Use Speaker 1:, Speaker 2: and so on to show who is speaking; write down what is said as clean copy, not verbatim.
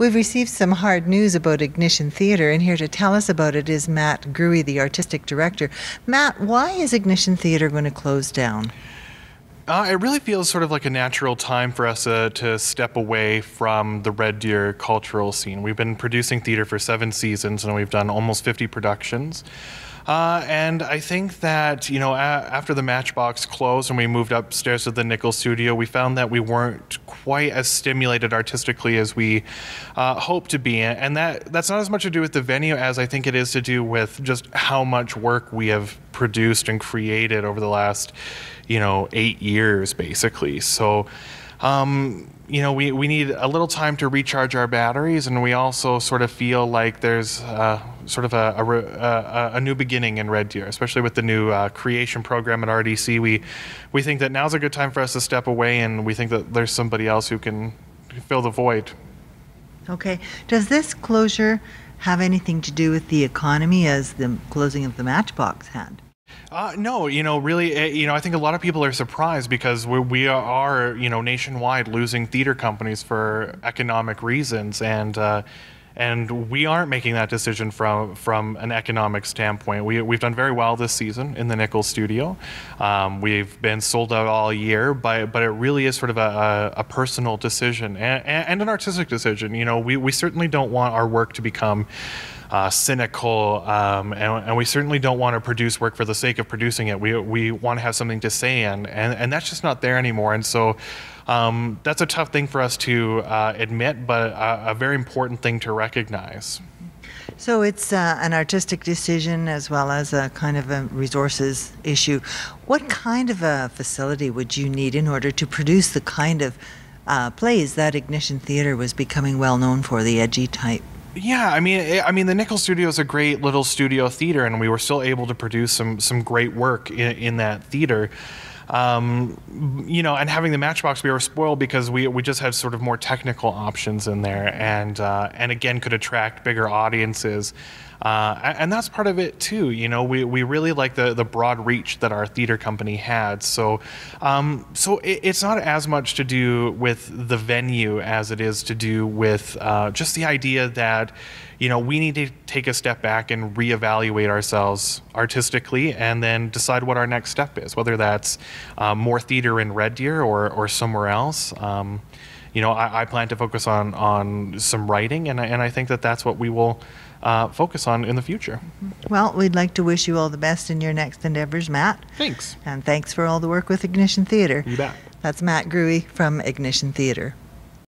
Speaker 1: We've received some hard news about Ignition Theatre, and here to tell us about it is Matt Gruey, the artistic director. Matt, why is Ignition Theatre going to close down?
Speaker 2: It really feels sort of like a natural time for us to step away from the Red Deer cultural scene. We've been producing theatre for 7 seasons, and we've done almost 50 productions. And I think that, after the Matchbox closed and we moved upstairs to the Nickel studio, we found that we weren't quite as stimulated artistically as we hoped to be. And that's not as much to do with the venue as I think it is to do with just how much work we have produced and created over the last, 8 years, basically. So, we need a little time to recharge our batteries, and we also sort of feel like there's sort of a new beginning in Red Deer, especially with the new creation program at RDC. We think that now's a good time for us to step away, and we think that there's somebody else who can fill the void.
Speaker 1: Okay. Does this closure have anything to do with the economy as the closing of the Matchbox had?
Speaker 2: No, really, I think a lot of people are surprised because we are, nationwide losing theater companies for economic reasons, and we aren't making that decision from an economic standpoint. We've done very well this season in the Nickel studio. We've been sold out all year, but it really is sort of a personal decision and an artistic decision. We certainly don't want our work to become cynical, and we certainly don't want to produce work for the sake of producing it. We want to have something to say, and that's just not there anymore. And so that's a tough thing for us to admit, but a very important thing to recognize.
Speaker 1: So it's an artistic decision as well as a kind of a resources issue. What kind of a facility would you need in order to produce the kind of plays that Ignition Theatre was becoming well known for, the edgy type?
Speaker 2: Yeah, I mean, the Nickel Studio is a great little studio theater, and we were still able to produce some great work in that theater. And having the Matchbox, we were spoiled because we just had sort of more technical options in there, and again could attract bigger audiences. And that's part of it too. We really like the broad reach that our theater company had. So it's not as much to do with the venue as it is to do with just the idea that we need to take a step back and reevaluate ourselves artistically, and then decide what our next step is, whether that's more theater in Red Deer or somewhere else. I plan to focus on some writing, and I think that's what we will focus on in the future.
Speaker 1: Well, we'd like to wish you all the best in your next endeavors, Matt.
Speaker 2: Thanks.
Speaker 1: And thanks for all the work with Ignition Theatre.
Speaker 2: You bet.
Speaker 1: That's Matt Gruey from Ignition Theatre.